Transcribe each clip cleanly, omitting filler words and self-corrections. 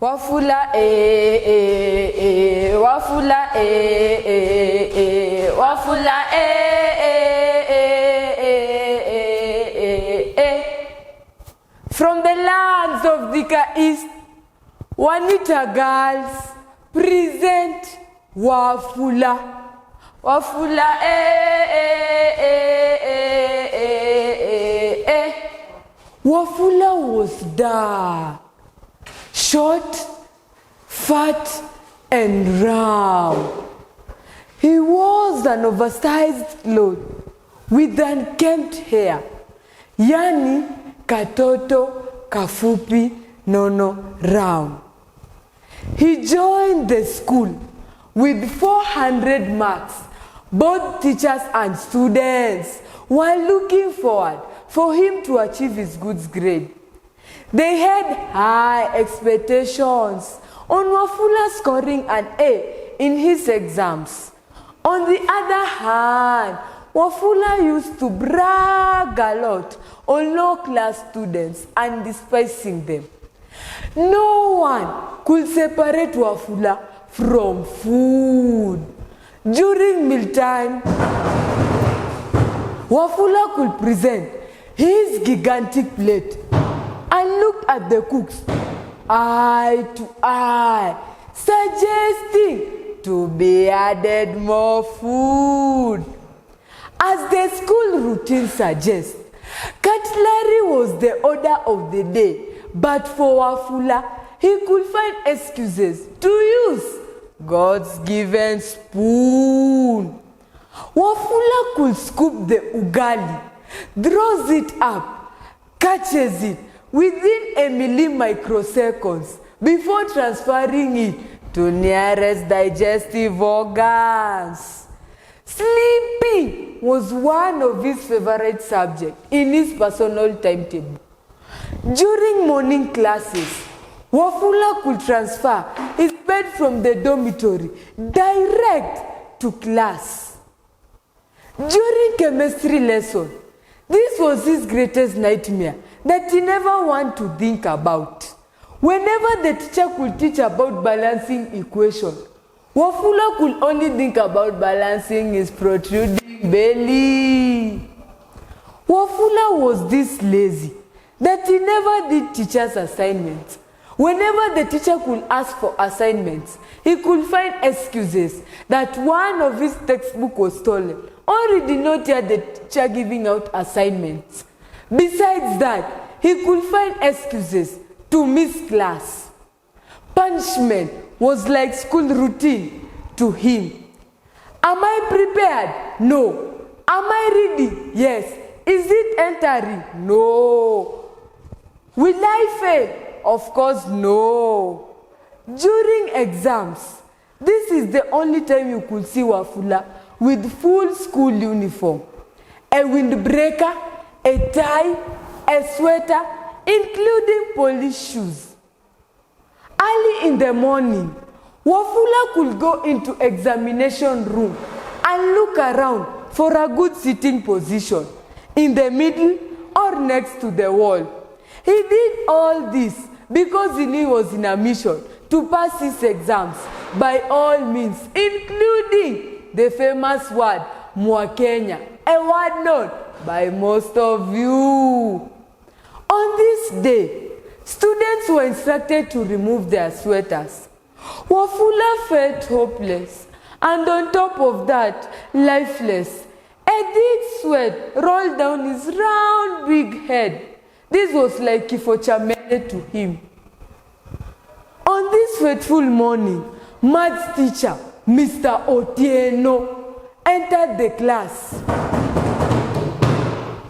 Wafula Wafula Wafula From the lands of the East, Juanita girls present Wafula. Wafula Wafula was dark, short, fat, and round. He was an oversized cloth with unkempt hair, yani katoto kafupi nono round. He joined the school with 400 marks. Both teachers and students were looking forward for him to achieve his good grade. They had high expectations on Wafula scoring an A in his exams. On the other hand, Wafula used to brag a lot on low-class students and despising them. No one could separate Wafula from food. During mealtime, Wafula could present his gigantic plate and looked at the cooks eye to eye, suggesting to be added more food. As the school routine suggests, cutlery was the order of the day, but for Wafula, he could find excuses to use God's given spoon. Wafula could scoop the ugali, draws it up, catches it within a microseconds before transferring it to nearest digestive organs. Sleeping was one of his favorite subjects in his personal timetable. During morning classes, Wafula could transfer his bed from the dormitory direct to class. During chemistry lesson, this was his greatest nightmare that he never wanted to think about. Whenever the teacher could teach about balancing equation, Wafula could only think about balancing his protruding belly. Wafula was this lazy that he never did teacher's assignments. Whenever the teacher could ask for assignments, he could find excuses that one of his textbooks was stolen or he did not hear the teacher giving out assignments. Besides that, he could find excuses to miss class. Punishment was like school routine to him. Am I prepared? No. Am I ready? Yes. Is it entering? No. Will I fail? Of course, no. During exams, this is the only time you could see Wafula with full school uniform, a windbreaker, a tie, a sweater, including police shoes. Early in the morning, Wafula could go into examination room and look around for a good sitting position, in the middle or next to the wall. He did all this because he knew he was in a mission to pass his exams by all means, including the famous word, Mwakenya, a word known by most of you. On this day, students were instructed to remove their sweaters. Wafula felt hopeless, and on top of that, lifeless. A thick sweat rolled down his round big head. This was like kifo cha mende to him. On this fateful morning, maths teacher, Mr. Otieno, entered the class.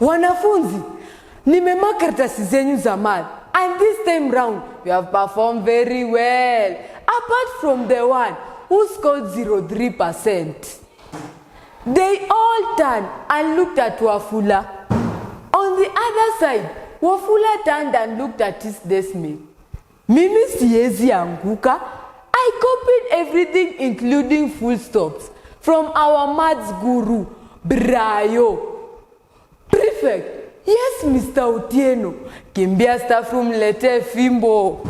Wanafunzi, nimemark karatasi zenyu za math, and this time round, you have performed very well, apart from the one who scored 0.3%. They all turned and looked at Wafula. On the other side, Wafula turned and looked at his deskmate. Mimi siezi anguka. I copied everything including full stops from our maths guru, Brayo. Prefect, yes Mr. Otieno, kimbia staff room lete fimbo.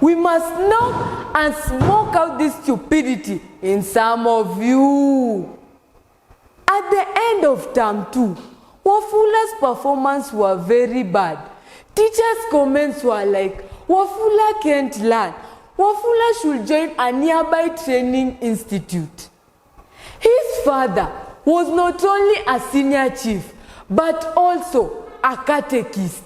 We must knock and smoke out this stupidity in some of you. At the end of term 2, Wafula's performance were very bad. Teachers' comments were like, Wafula can't learn. Wafula should join a nearby training institute. His father was not only a senior chief, but also a catechist.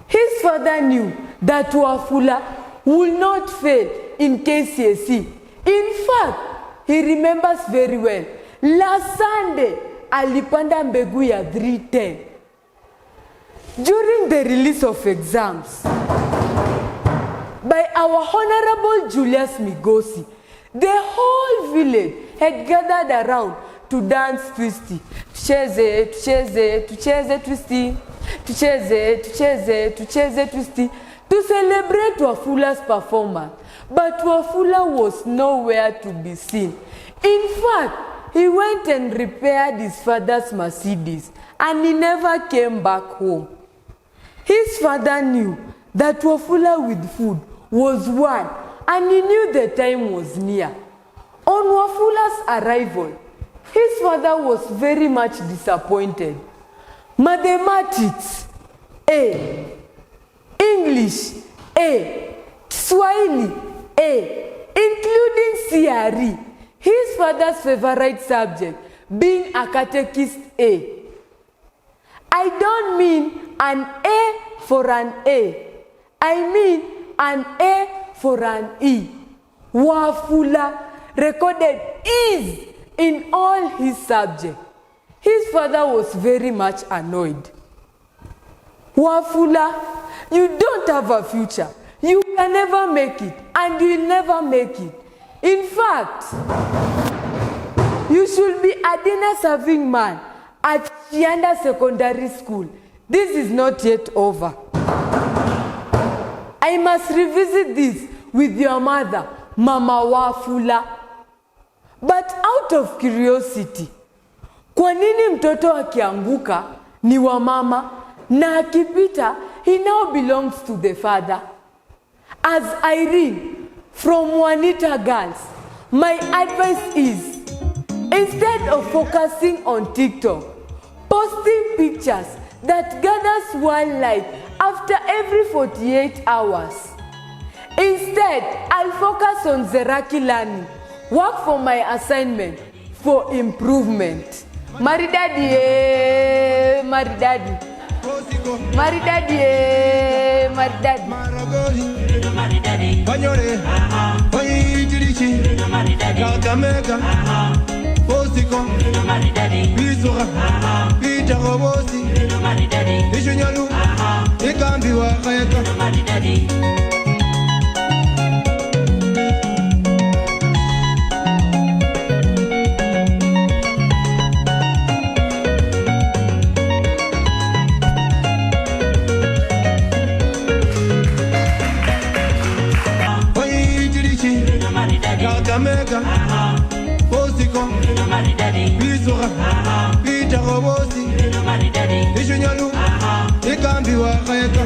His father knew that Wafula would not fail in KCSE. In fact, he remembers very well. Last Sunday, alipanda mbegu ya 310. During the release of exams by our Honorable Julius Migosi, the whole village had gathered around to dance twisty. Tucheze, tucheze, tucheze twisty. Tucheze, tucheze, tucheze twisty. To celebrate Wafula's performance. But Wafula was nowhere to be seen. In fact, he went and repaired his father's Mercedes and he never came back home. His father knew that Wafula with food was one and he knew the time was near. On Wafula's arrival, his father was very much disappointed. Mathematics, A. English, A. Swahili, A. Including CRE, his father's favorite subject being a catechist, A. I don't mean an A for an A. I mean an A for an E. Wafula recorded E's in all his subjects. His father was very much annoyed. Wafula, you don't have a future. You can never make it, and you'll never make it. In fact, you should be a dinner-serving man at Chianda Secondary School. This is not yet over. I must revisit this with your mother, Mama Wafula. But out of curiosity, kwa nini mtoto akianguka ni wa mama na akipita he now belongs to the father? As Irene from Juanita Girls, my advice is, instead of focusing on TikTok, posting pictures that gathers one like after every 48 hours. Instead, I'll focus on Zeraki learning, work for my assignment for improvement. Maridadi, maridadi. Maridadi, maridadi. Banyore, Oyijirichi, Kakamega, Posiko, Bizura, Itarobosi, Ishunyalu, Ikambiwa, Kayaka. Kakamega, Posiko, Bizura, Itarobosi, Ishunyalu, Ikambiwa, Kayaka.